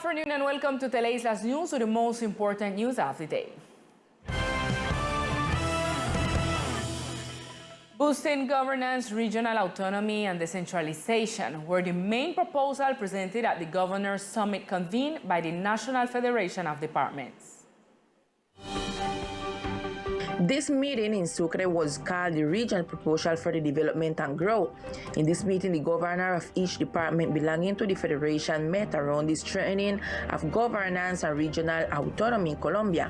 afternoon and welcome to Teleislas News with the most important news of the day. Boosting governance, regional autonomy and decentralization were the main proposal presented at the Governor's Summit convened by the National Federation of Departments. This meeting in Sucre was called the Regional Proposal for the Development and Growth. In this meeting, the governor of each department belonging to the Federation met around the strengthening of governance and regional autonomy in Colombia.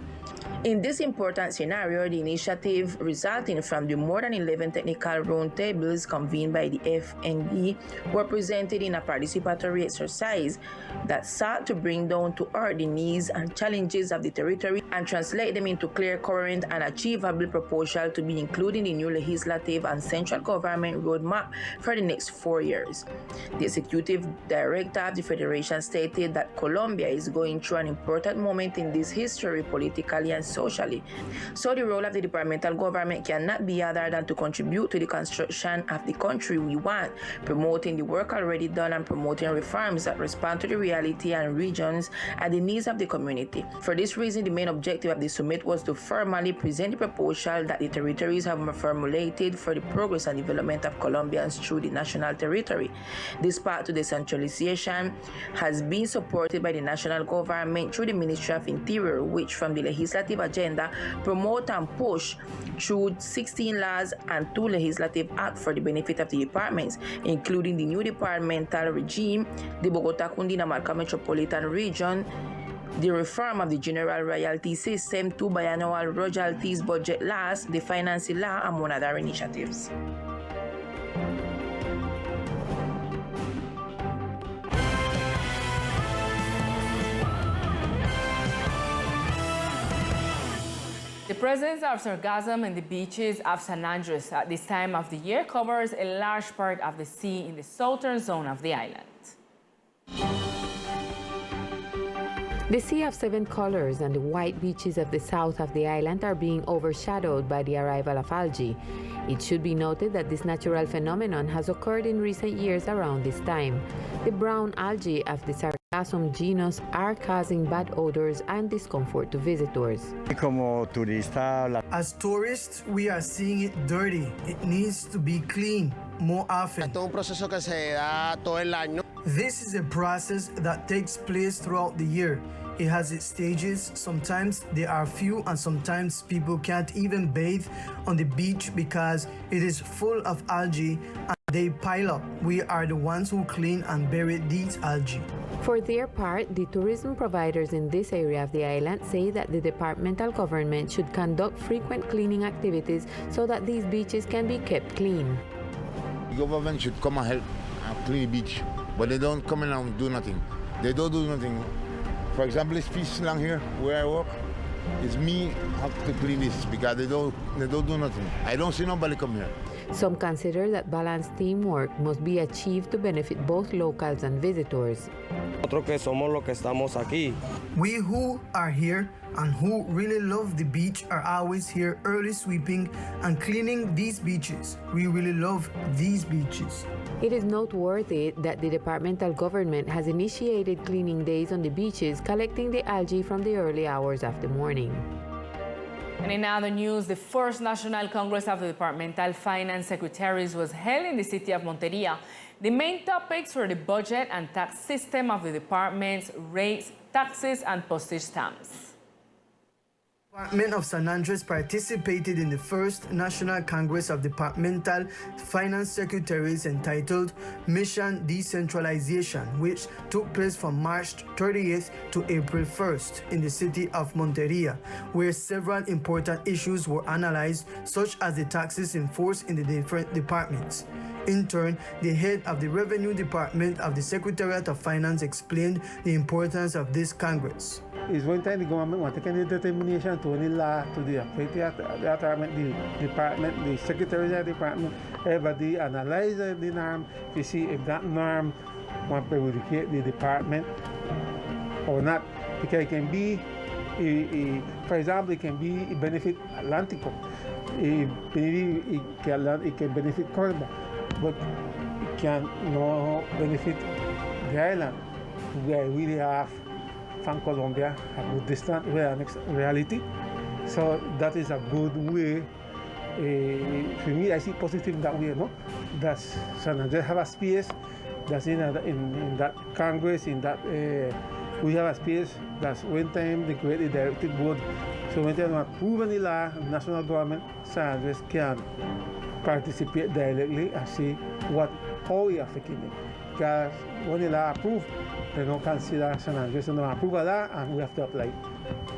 In this important scenario, the initiative resulting from the more than 11 technical roundtables convened by the FND were presented in a participatory exercise that sought to bring down to earth the needs and challenges of the territory and translate them into clear, current, and achievable proposal to be included in the new legislative and central government roadmap for the next 4 years. The executive director of the Federation stated that Colombia is going through an important moment in this history, politically and socially. So the role of the departmental government cannot be other than to contribute to the construction of the country we want, promoting the work already done and promoting reforms that respond to the reality and regions and the needs of the community. For this reason, the main objective of the summit was to formally present the proposal that the territories have formulated for the progress and development of Colombians through the national territory. This path to decentralization has been supported by the national government through the Ministry of Interior, which from the legislative agenda promote and push through 16 laws and 2 legislative acts for the benefit of the departments, including the new departmental regime, the Bogotá-Cundinamarca Metropolitan Region, the reform of the general royalty system, 2 biannual royalties budget laws, the financing law, among other initiatives. The presence of sargassum in the beaches of San Andres at this time of the year covers a large part of the sea in the southern zone of the island. The Sea of Seven Colors and the white beaches of the south of the island are being overshadowed by the arrival of algae. It should be noted that this natural phenomenon has occurred in recent years around this time. The brown algae of the sargassum genus are causing bad odors and discomfort to visitors. As tourists, we are seeing it dirty. It needs to be cleaned more often. This is a process that takes place throughout the year. It has its stages. Sometimes there are few and sometimes people can't even bathe on the beach because it is full of algae and they pile up. We are the ones who clean and bury these algae. For their part, the tourism providers in this area of the island say that the departmental government should conduct frequent cleaning activities so that these beaches can be kept clean. The government should come and help clean the beach, but they don't come in and do nothing. They don't do nothing. For example, this piece along here where I work, it's me have to clean this because they don't do nothing. I don't see nobody come here. Some consider that balanced teamwork must be achieved to benefit both locals and visitors. We who are here and who really love the beach are always here early sweeping and cleaning these beaches. We really love these beaches. It is noteworthy that the departmental government has initiated cleaning days on the beaches, collecting the algae from the early hours of the morning. And in other news, the first National Congress of the Departmental Finance Secretaries was held in the city of Monteria. The main topics were the budget and tax system of the departments, rates, taxes, and postage stamps. The Department of San Andres participated in the first National Congress of Departmental Finance Secretaries entitled Mission Decentralization, which took place from March 30th to April 1st in the city of Monteria, where several important issues were analyzed, such as the taxes enforced in the different departments. In turn, the head of the Revenue Department of the Secretariat of Finance explained the importance of this Congress. It's one time the government want to take any determination to any law to the department, the secretary of the department, everybody analyze the norm to see if that norm want to predicate the department or not. Because it can be, for example, it can be benefit Atlantico, it can benefit Cordoba, but it can no benefit the island. We really have from Colombia, a good distance with an reality. So that is a good way. For me, I see positive that way, no? That's San Andres have a space that's in that Congress, in that we have a space that's one time they created the directive board. So when they approve any law, the national government, San Andres can participate directly and see how we are affecting it. Because when the law approved, they don't consider San Andres and don't approve a law and we have to apply.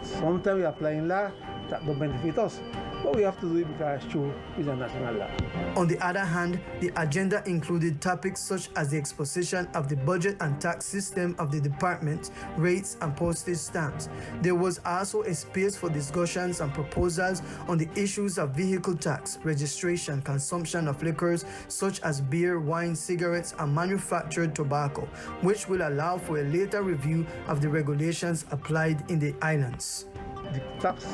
Sometimes we apply in law that don't benefit us. But we have to do it because it's true, it's a national law. On the other hand, the agenda included topics such as the exposition of the budget and tax system of the department, rates and postage stamps. There was also a space for discussions and proposals on the issues of vehicle tax, registration, consumption of liquors such as beer, wine, cigarettes and manufactured tobacco, which will allow for a later review of the regulations applied in the islands. The tax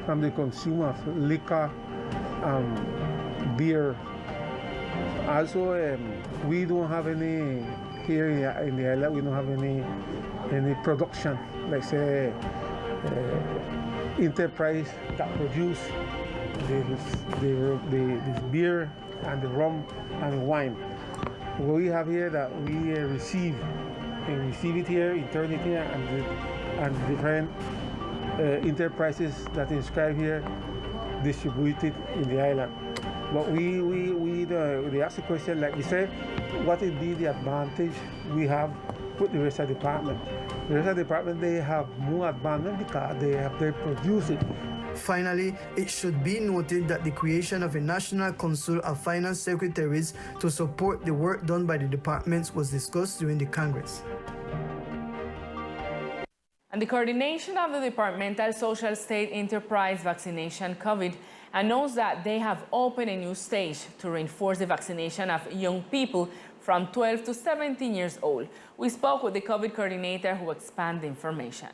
from the consumer of liquor, beer. Also, we don't have any here in the island. We don't have any production, like say enterprise that produce this beer and the rum and the wine. What we have here that we receive it here, intern it here, and different enterprises that inscribe here distributed in the island. But they ask the question, like we say, what would be the advantage we have with the rest of the department? The rest of the department, they have more advantage because they produce it. Finally, it should be noted that the creation of a National Council of Finance Secretaries to support the work done by the departments was discussed during the Congress. And the coordination of the Departmental Social State Enterprise Vaccination COVID announced that they have opened a new stage to reinforce the vaccination of young people from 12 to 17 years old. We spoke with the COVID coordinator who expanded the information.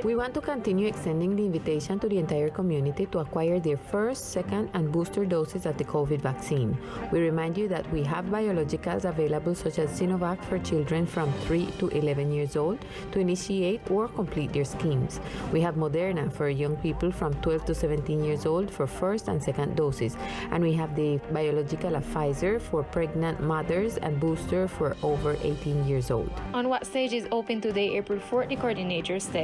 We want to continue extending the invitation to the entire community to acquire their first, second, and booster doses of the COVID vaccine. We remind you that we have biologicals available such as Sinovac for children from 3 to 11 years old to initiate or complete their schemes. We have Moderna for young people from 12 to 17 years old for first and second doses. And we have the biological of Pfizer for pregnant mothers and booster for over 18 years old. On what stage is open today, April 4th, the coordinator states.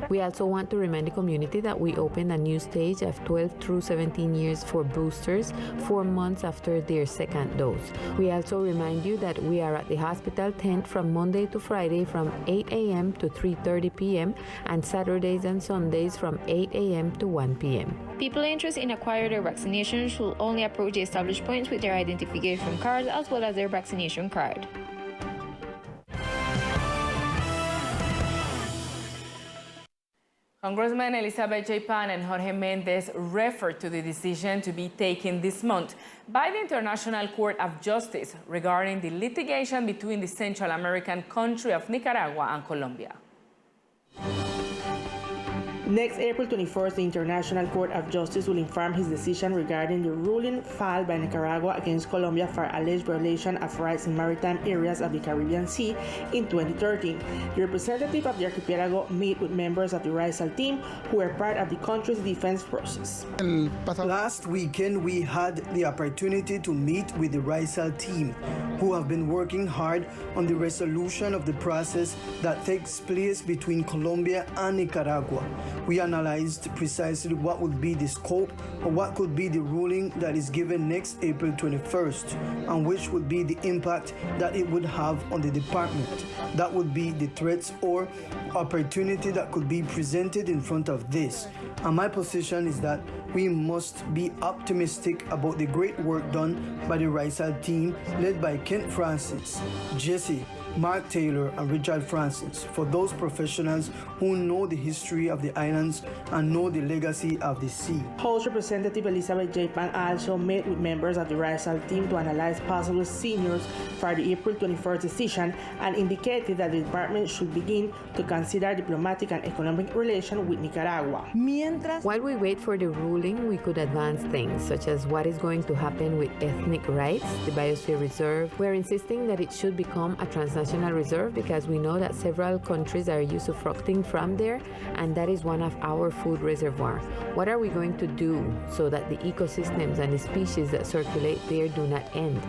We also want to remind the community that we opened a new stage of 12 through 17 years for boosters 4 months after their second dose. We also remind you that we are at the hospital tent from Monday to Friday from 8 a.m. to 3:30 p.m. and Saturdays and Sundays from 8 a.m. to 1 p.m. People interested in acquiring their vaccinations should only approach the established points with their identification cards as well as their vaccination card. Congressman Elizabeth J. Pan and Jorge Mendez referred to the decision to be taken this month by the International Court of Justice regarding the litigation between the Central American country of Nicaragua and Colombia. Next April 21st, the International Court of Justice will inform his decision regarding the ruling filed by Nicaragua against Colombia for alleged violation of rights in maritime areas of the Caribbean Sea in 2013. The representative of the archipelago met with members of the RISAL team who were part of the country's defense process. Last weekend, we had the opportunity to meet with the RISAL team, who have been working hard on the resolution of the process that takes place between Colombia and Nicaragua. We analyzed precisely what would be the scope or what could be the ruling that is given next April 21st, and which would be the impact that it would have on the department. That would be the threats or opportunity that could be presented in front of this. And my position is that we must be optimistic about the great work done by the RISAL team led by Kent Francis, Jesse, Mark Taylor, and Richard Francis, for those professionals who know the history of the islands and know the legacy of the sea. House Representative Elizabeth J. Pan also met with members of the RISAL team to analyze possible seniors for the April 21st decision and indicated that the department should begin to consider diplomatic and economic relations with Nicaragua. While we wait for the ruling ruling, we could advance things, such as what is going to happen with ethnic rights, the biosphere reserve. We're insisting that it should become a transnational reserve because we know that several countries are usufructing from there, and that is one of our food reservoirs. What are we going to do so that the ecosystems and the species that circulate there do not end?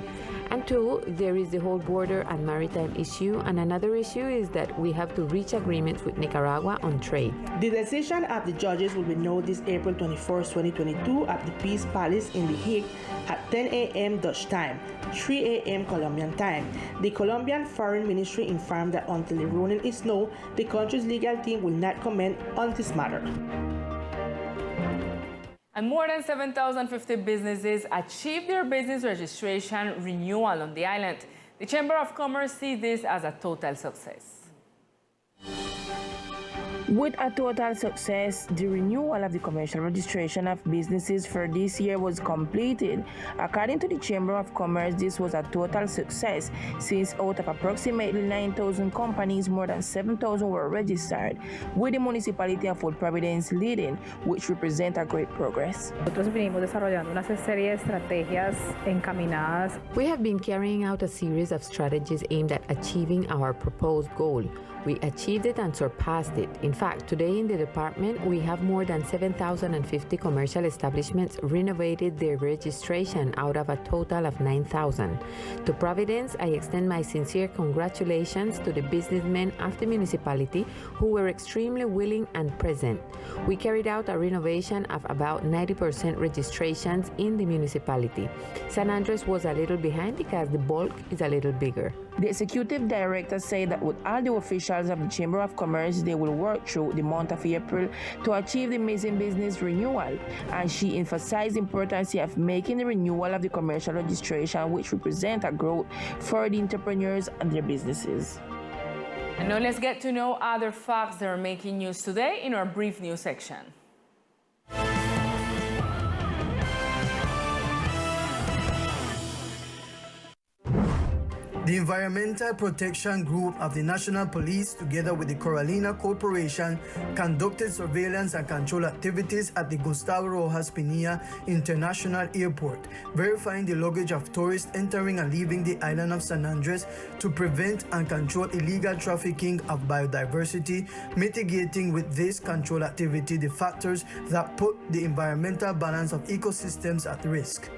And two, there is the whole border and maritime issue, and another issue is that we have to reach agreements with Nicaragua on trade. The decision of the judges will be known this April 21st, 2022 at the Peace Palace in The Hague at 10 a.m. Dutch time, 3 a.m. Colombian time. The Colombian Foreign Ministry informed that until the ruling is known, the country's legal team will not comment on this matter. And more than 7,050 businesses achieved their business registration renewal on the island. The Chamber of Commerce sees this as a total success. With a total success, the renewal of the commercial registration of businesses for this year was completed. According to the Chamber of Commerce, this was a total success since out of approximately 9,000 companies, more than 7,000 were registered, with the municipality of Fort Providence leading, which represent a great progress. Nosotros venimos desarrollando una serie de estrategias encaminadas. We have been carrying out a series of strategies aimed at achieving our proposed goal. We achieved it and surpassed it. In fact, today in the department, we have more than 7,050 commercial establishments renovated their registration out of a total of 9,000. To Providence, I extend my sincere congratulations to the businessmen of the municipality who were extremely willing and present. We carried out a renovation of about 90% registrations in the municipality. San Andres was a little behind because the bulk is a little bigger. The executive director said that with all the officials of the Chamber of Commerce, they will work through the month of April to achieve the missing business renewal. And she emphasized the importance of making the renewal of the commercial registration, which represent a growth for the entrepreneurs and their businesses. And now let's get to know other facts that are making news today in our brief news section. The Environmental Protection Group of the National Police, together with the Carolina Corporation, conducted surveillance and control activities at the Gustavo Rojas Pinilla International Airport, verifying the luggage of tourists entering and leaving the island of San Andres to prevent and control illegal trafficking of biodiversity, mitigating with this control activity the factors that put the environmental balance of ecosystems at risk.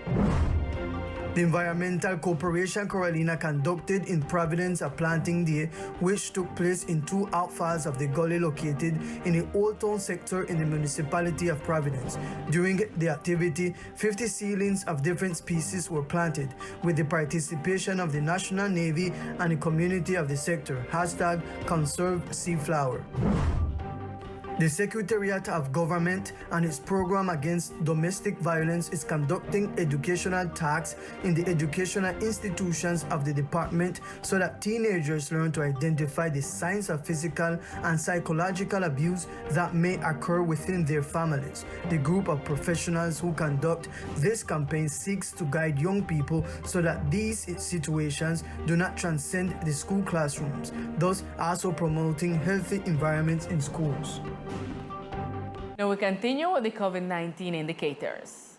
The Environmental Corporation Carolina conducted in Providence a planting day which took place in 2 outfalls of the gully located in the Old Town sector in the municipality of Providence. During the activity, 50 seedlings of different species were planted with the participation of the National Navy and the community of the sector. #ConserveSeaFlower. The Secretariat of Government and its program against domestic violence is conducting educational talks in the educational institutions of the department so that teenagers learn to identify the signs of physical and psychological abuse that may occur within their families. The group of professionals who conduct this campaign seeks to guide young people so that these situations do not transcend the school classrooms, thus also promoting healthy environments in schools. Now we continue with the COVID-19 indicators.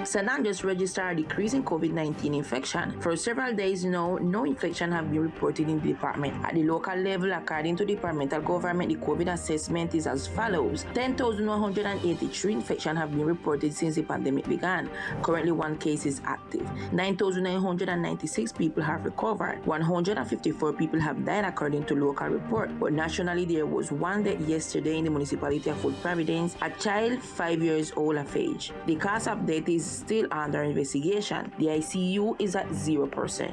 San Andres registered a decrease in COVID-19 infection. For several days now, no infection have been reported in the department. At the local level, according to departmental government, the COVID assessment is as follows. 10,183 infections have been reported since the pandemic began. Currently, 1 case is active. 9,996 people have recovered. 154 people have died according to local report. But nationally, there was 1 death yesterday in the municipality of Fort Providence, a child 5 years old of age. The cause of death is still under investigation. The ICU is at 0%.